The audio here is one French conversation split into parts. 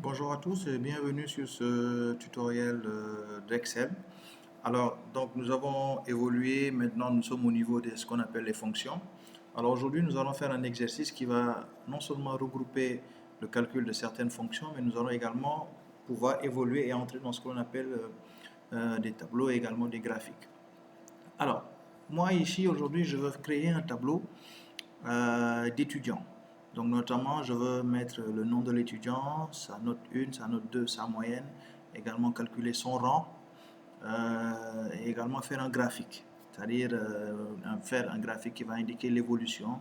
Bonjour à tous et bienvenue sur ce tutoriel d'Excel. Alors, donc nous avons évolué, maintenant nous sommes au niveau de ce qu'on appelle les fonctions. Alors aujourd'hui, nous allons faire un exercice qui va non seulement regrouper le calcul de certaines fonctions, mais nous allons également pouvoir évoluer et entrer dans ce qu'on appelle des tableaux et également des graphiques. Alors, moi ici aujourd'hui, je veux créer un tableau d'étudiants. Donc notamment, je veux mettre le nom de l'étudiant, sa note 1, sa note 2, sa moyenne, également calculer son rang et également faire un graphique, c'est-à-dire faire un graphique qui va indiquer l'évolution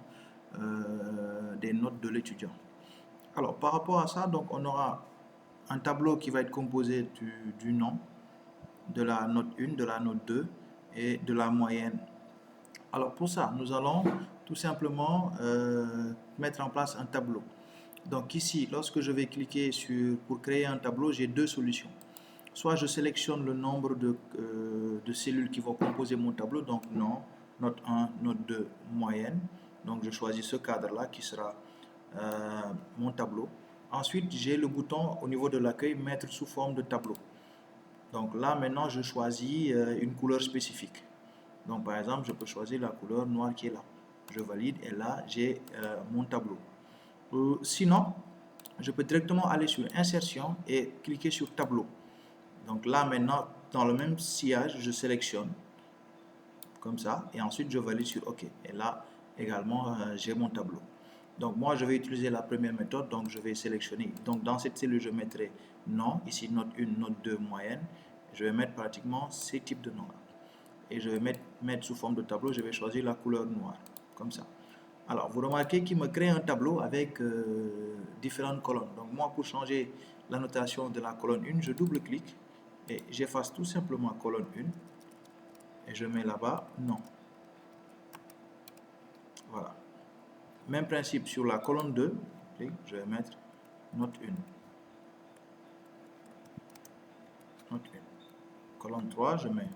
des notes de l'étudiant. Alors par rapport à ça, donc on aura un tableau qui va être composé du nom, de la note 1, de la note 2 et de la moyenne. Alors pour ça, nous allons tout simplement mettre en place un tableau. Donc ici, lorsque je vais cliquer pour créer un tableau, j'ai deux solutions. Soit je sélectionne le nombre de cellules qui vont composer mon tableau, donc nom, note 1, note 2, moyenne. Donc je choisis ce cadre-là qui sera mon tableau. Ensuite, j'ai le bouton au niveau de l'accueil, mettre sous forme de tableau. Donc là, maintenant, je choisis une couleur spécifique. Donc par exemple, je peux choisir la couleur noire qui est là. Je valide et là, j'ai mon tableau. Sinon, je peux directement aller sur Insertion et cliquer sur Tableau. Donc là, maintenant, dans le même sillage, je sélectionne comme ça et ensuite je valide sur OK. Et là, également, j'ai mon tableau. Donc moi, je vais utiliser la première méthode. Donc je vais sélectionner. Donc dans cette cellule, je mettrai nom. Ici, note 1, note 2, moyenne. Je vais mettre pratiquement ces types de noms-là. Et je vais mettre sous forme de tableau, je vais choisir la couleur noire, comme ça. Alors, vous remarquez qu'il me crée un tableau avec différentes colonnes. Donc moi, pour changer la notation de la colonne 1, je double-clique et j'efface tout simplement colonne 1 et je mets là-bas non. Voilà. Même principe sur la colonne 2, je vais mettre note 1. Note 1. Colonne 3, je mets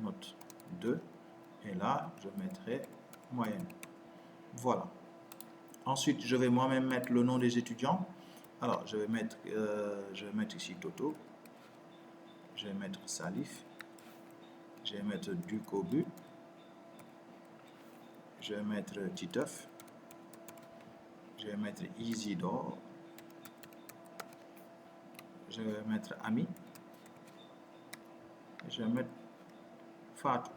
note 2 et là, je mettrai moyenne. Voilà. Ensuite, je vais moi-même mettre le nom des étudiants. Alors, je vais mettre ici Toto. Je vais mettre Salif. Je vais mettre Ducobu. Je vais mettre Titeuf. Je vais mettre Isidore. Je vais mettre Ami. Et je vais mettre Fatou.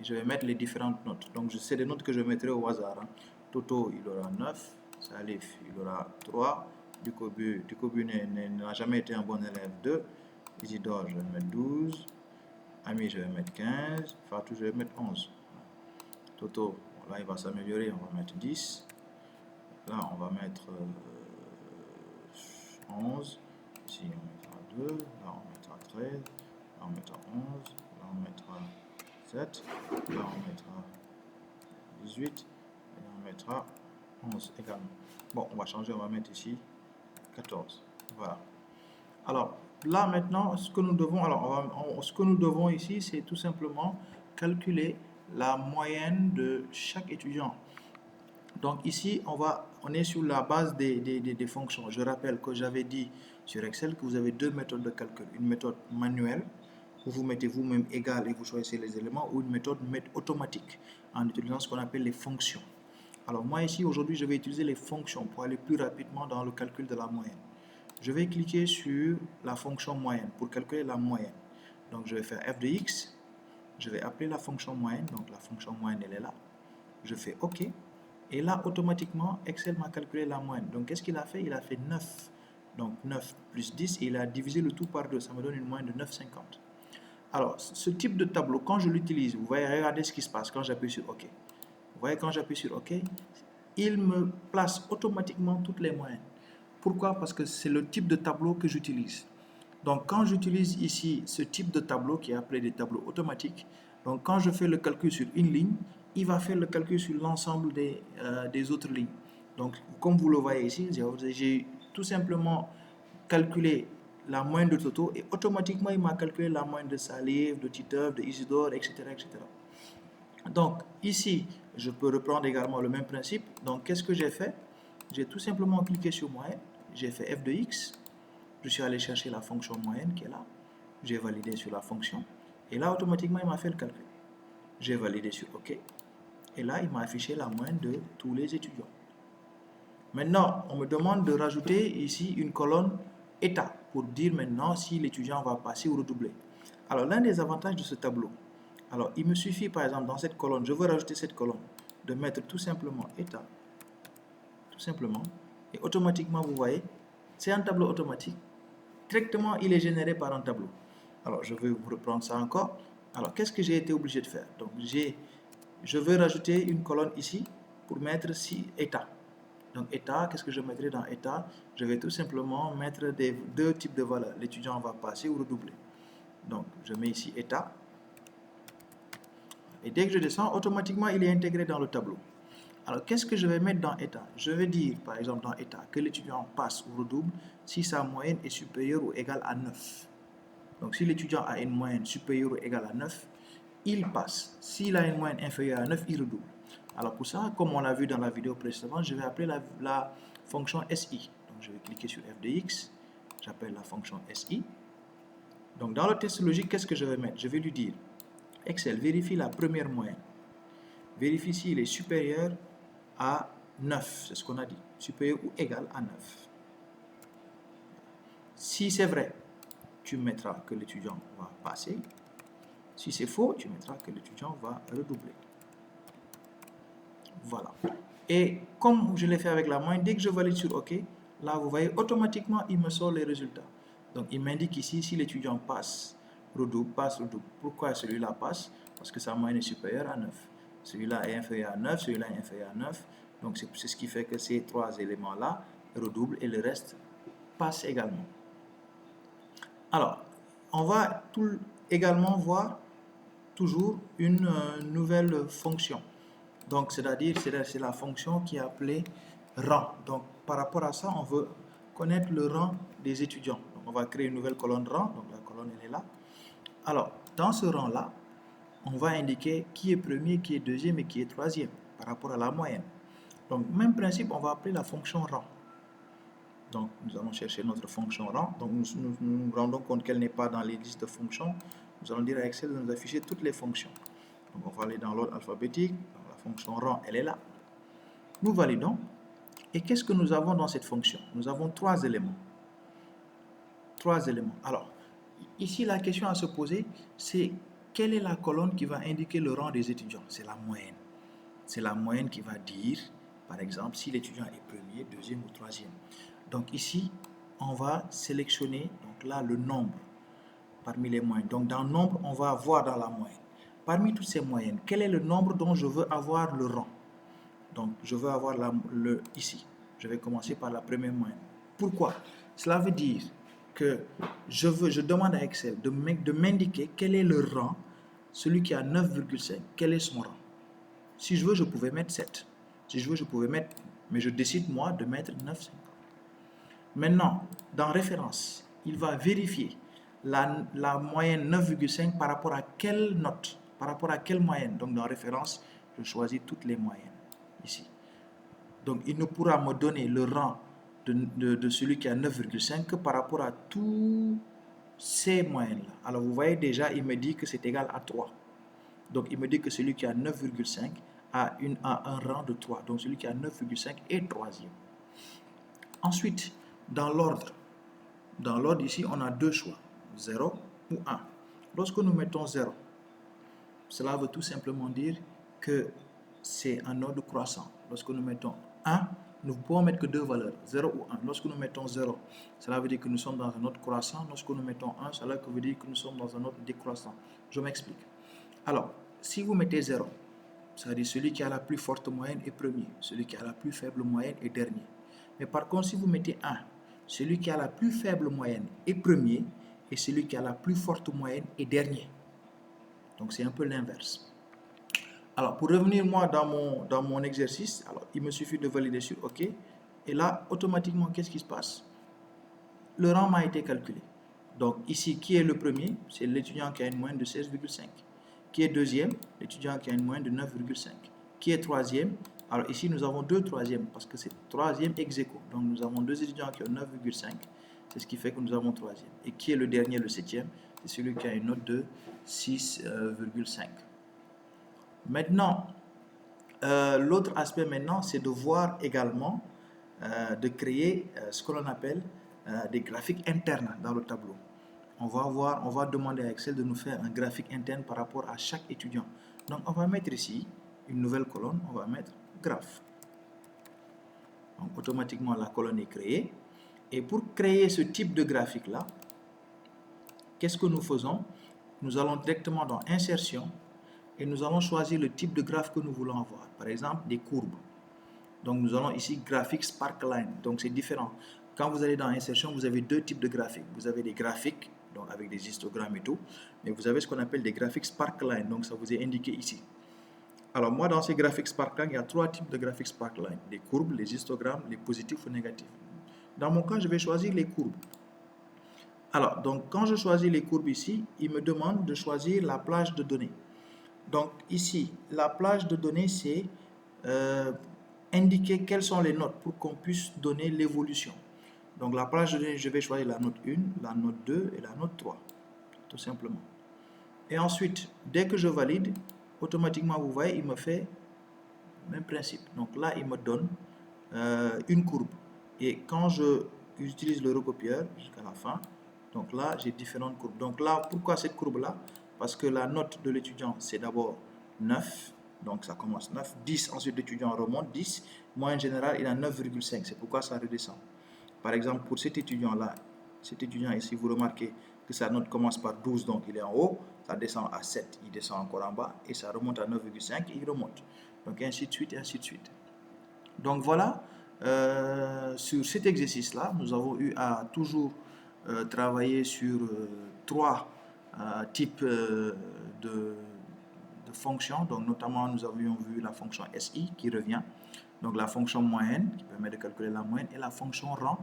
Et je vais mettre les différentes notes. Donc, c'est des notes que je mettrai au hasard. Toto, il aura 9. Salif, il aura 3. Ducobu n'a jamais été un bon élève, 2. Isidore, je vais mettre 12. Ami, je vais mettre 15. Fatou, je vais mettre 11. Toto, là, il va s'améliorer. On va mettre 10. Là, on va mettre 11. Ici, on mettra 2. Là, on mettra 13. Là, on mettra 11. Là, on mettra 7. Là, on mettra 18. Et là, on mettra 11 également. Bon, on va changer. On va mettre ici 14. Voilà. Alors, là, maintenant, ce que nous devons ici, c'est tout simplement calculer la moyenne de chaque étudiant. Donc ici, on est sur la base des fonctions. Je rappelle que j'avais dit sur Excel que vous avez deux méthodes de calcul. Une méthode manuelle, où vous mettez vous-même égal et vous choisissez les éléments, ou une méthode automatique, en utilisant ce qu'on appelle les fonctions. Alors moi ici, aujourd'hui, je vais utiliser les fonctions pour aller plus rapidement dans le calcul de la moyenne. Je vais cliquer sur la fonction moyenne pour calculer la moyenne. Donc je vais faire f de x, je vais appeler la fonction moyenne, donc la fonction moyenne elle est là. Je fais OK, et là automatiquement Excel m'a calculé la moyenne. Donc qu'est-ce qu'il a fait? Il a fait 9. Donc 9 plus 10, et il a divisé le tout par 2, ça me donne une moyenne de 9,50. Alors ce type de tableau, quand je l'utilise, vous voyez, regardez ce qui se passe quand j'appuie sur OK. Vous voyez, quand j'appuie sur OK, il me place automatiquement toutes les moyennes. Pourquoi? Parce que c'est le type de tableau que j'utilise. Donc quand j'utilise ici ce type de tableau qui est appelé des tableaux automatiques, donc quand je fais le calcul sur une ligne, il va faire le calcul sur l'ensemble des autres lignes. Donc comme vous le voyez ici, j'ai tout simplement calculé la moyenne de Toto et automatiquement il m'a calculé la moyenne de Salif, de Titeuf, de Isidore, etc., etc. Donc ici, je peux reprendre également le même principe. Donc qu'est-ce que j'ai fait? j'ai tout simplement cliqué sur moyenne, j'ai fait f de x, je suis allé chercher la fonction moyenne qui est là, j'ai validé sur la fonction, et là automatiquement il m'a fait le calcul. J'ai validé sur OK, et là il m'a affiché la moyenne de tous les étudiants. Maintenant, on me demande de rajouter ici une colonne état pour dire maintenant si l'étudiant va passer ou redoubler. Alors, l'un des avantages de ce tableau, alors il me suffit par exemple dans cette colonne, je veux rajouter cette colonne, de mettre tout simplement état, tout simplement, et automatiquement vous voyez, c'est un tableau automatique. Directement, il est généré par un tableau. Alors, je vais vous reprendre ça encore. Alors, qu'est-ce que j'ai été obligé de faire? Donc, je veux rajouter une colonne ici pour mettre si état. Donc, état, qu'est-ce que je mettrai dans état? Je vais tout simplement mettre deux types de valeurs. L'étudiant va passer ou redoubler. Donc, je mets ici état. Et dès que je descends, automatiquement, il est intégré dans le tableau. Alors, qu'est-ce que je vais mettre dans état? Je vais dire, par exemple, dans état, que l'étudiant passe ou redouble si sa moyenne est supérieure ou égale à 9. Donc, si l'étudiant a une moyenne supérieure ou égale à 9, il passe. S'il a une moyenne inférieure à 9, il redouble. Alors, pour ça, comme on l'a vu dans la vidéo précédente, je vais appeler la fonction SI. Donc, je vais cliquer sur f de x, j'appelle la fonction SI. Donc, dans le test logique, qu'est-ce que je vais mettre? Je vais lui dire, Excel, vérifie la première moyenne. Vérifie s'il est supérieur à 9, c'est ce qu'on a dit, supérieur ou égal à 9. Si c'est vrai, tu mettras que l'étudiant va passer. Si c'est faux, tu mettras que l'étudiant va redoubler. Voilà. Et comme je l'ai fait avec la moyenne, dès que je valide sur OK, là, vous voyez, automatiquement, il me sort les résultats. Donc, il m'indique ici si l'étudiant passe, redouble, passe, redouble. Pourquoi celui-là passe? Parce que sa moyenne est supérieure à 9. Celui-là est inférieur à 9, celui-là est inférieur à 9. Donc, c'est ce qui fait que ces trois éléments-là redoublent et le reste passe également. Alors, on va également voir toujours une nouvelle fonction. Donc, c'est-à-dire, c'est la fonction qui est appelée rang. Donc, par rapport à ça, on veut connaître le rang des étudiants. Donc, on va créer une nouvelle colonne rang. Donc, la colonne, elle est là. Alors, dans ce rang-là, on va indiquer qui est premier, qui est deuxième et qui est troisième par rapport à la moyenne. Donc, même principe, on va appeler la fonction rang. Donc, nous allons chercher notre fonction rang. Donc, nous nous rendons compte qu'elle n'est pas dans les listes de fonctions. Nous allons dire à Excel de nous afficher toutes les fonctions. Donc, on va aller dans l'ordre alphabétique. Donc, la fonction rang, elle est là. Nous validons. Et qu'est-ce que nous avons dans cette fonction? Nous avons trois éléments. Trois éléments. Alors, ici, la question à se poser, c'est quelle est la colonne qui va indiquer le rang des étudiants? C'est la moyenne. C'est la moyenne qui va dire, par exemple, si l'étudiant est premier, deuxième ou troisième. Donc ici, on va sélectionner donc là, le nombre parmi les moyennes. Donc dans nombre, on va voir dans la moyenne. Parmi toutes ces moyennes, quel est le nombre dont je veux avoir le rang? Donc je veux avoir ici. Je vais commencer par la première moyenne. Pourquoi? Cela veut dire que je demande à Excel de m'indiquer quel est le rang, celui qui a 9,5, quel est son rang. Si je veux, je pouvais mettre 7. Si je veux, je pouvais mettre, mais je décide moi de mettre 9,5. Maintenant, dans référence, il va vérifier la moyenne 9,5 par rapport à quelle note, par rapport à quelle moyenne. Donc, dans référence, je choisis toutes les moyennes, ici. Donc, il ne pourra me donner le rang de celui qui a 9,5 que par rapport à tous ces moyennes-là. Alors, vous voyez déjà, il me dit que c'est égal à 3. Donc, il me dit que celui qui a 9,5 a un rang de 3. Donc, celui qui a 9,5 est troisième. Ensuite, dans l'ordre ici, on a deux choix, 0 ou 1. Lorsque nous mettons 0, cela veut tout simplement dire que c'est un ordre croissant. Lorsque nous mettons 1, nous pouvons mettre que deux valeurs, 0 ou 1. Lorsque nous mettons 0, cela veut dire que nous sommes dans un ordre croissant. Lorsque nous mettons 1, cela veut dire que nous sommes dans un ordre décroissant. Je m'explique. Alors, si vous mettez 0, c'est-à-dire celui qui a la plus forte moyenne est premier, celui qui a la plus faible moyenne est dernier. Mais par contre, si vous mettez 1, celui qui a la plus faible moyenne est premier et celui qui a la plus forte moyenne est dernier. Donc, c'est un peu l'inverse. Alors, pour revenir moi dans mon exercice, alors, il me suffit de valider sur OK. Et là, automatiquement, qu'est-ce qui se passe? Le rang m'a été calculé. Donc, ici, qui est le premier? C'est l'étudiant qui a une moyenne de 16,5. Qui est deuxième? L'étudiant qui a une moyenne de 9,5. Qui est troisième? Alors ici, nous avons deux troisièmes parce que c'est troisième ex aequo. Donc nous avons deux étudiants qui ont 9,5. C'est ce qui fait que nous avons troisième. Et qui est le dernier, le septième? C'est celui qui a une note de 6,5. Maintenant, l'autre aspect maintenant, c'est de voir également, de créer ce que l'on appelle des graphiques internes dans le tableau. On va demander à Excel de nous faire un graphique interne par rapport à chaque étudiant. Donc on va mettre ici une nouvelle colonne, on va mettre graphe. Donc automatiquement la colonne est créée. Et pour créer ce type de graphique là, qu'est-ce que nous faisons? Nous allons directement dans insertion et nous allons choisir le type de graphe que nous voulons avoir. Par exemple, des courbes. Donc nous allons ici graphique sparkline. Donc c'est différent. Quand vous allez dans insertion, vous avez deux types de graphiques. Vous avez des graphiques, donc avec des histogrammes et tout, mais vous avez ce qu'on appelle des graphiques sparkline. Donc ça vous est indiqué ici. Alors moi, dans ces graphiques sparkline, il y a trois types de graphiques sparkline: les courbes, les histogrammes, les positifs ou négatifs. Dans mon cas, je vais choisir les courbes. Alors, donc quand je choisis les courbes ici, il me demande de choisir la plage de données. Donc ici, la plage de données, c'est indiquer quelles sont les notes pour qu'on puisse donner l'évolution. Donc la plage de données, je vais choisir la note 1, la note 2 et la note 3, tout simplement. Et ensuite, dès que je valide, automatiquement, vous voyez, il me fait le même principe. Donc là, il me donne une courbe. Et quand j'utilise le recopieur jusqu'à la fin, donc là, j'ai différentes courbes. Donc là, pourquoi cette courbe-là? Parce que la note de l'étudiant, c'est d'abord 9. Donc ça commence 9, 10, ensuite l'étudiant remonte 10. Moyenne générale, il a 9,5. C'est pourquoi ça redescend. Par exemple, pour cet étudiant-là, cet étudiant ici, vous remarquez que sa note commence par 12, donc il est en haut. Ça descend à 7, il descend encore en bas. Et ça remonte à 9,5 et il remonte. Donc ainsi de suite et ainsi de suite. Donc voilà, sur cet exercice-là, nous avons eu à toujours travailler sur trois types de fonctions. Donc notamment, nous avions vu la fonction SI qui revient, donc la fonction moyenne qui permet de calculer la moyenne, et la fonction rang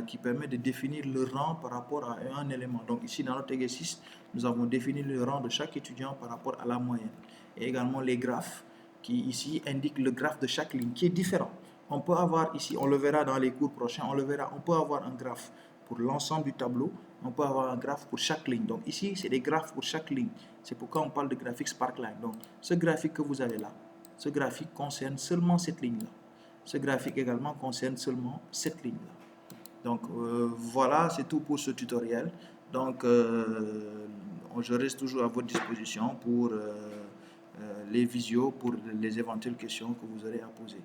qui permet de définir le rang par rapport à un élément. Donc ici, dans notre exercice, nous avons défini le rang de chaque étudiant par rapport à la moyenne. Et également les graphes qui ici indiquent le graphe de chaque ligne qui est différent. On peut avoir ici, on le verra dans les cours prochains, on le verra, on peut avoir un graphe pour l'ensemble du tableau, on peut avoir un graphe pour chaque ligne. Donc ici, c'est des graphes pour chaque ligne. C'est pourquoi on parle de graphique sparkline. Donc ce graphique que vous avez là, ce graphique concerne seulement cette ligne-là. Ce graphique également concerne seulement cette ligne-là. Donc voilà, c'est tout pour ce tutoriel. Donc je reste toujours à votre disposition pour les visios, pour les éventuelles questions que vous aurez à poser.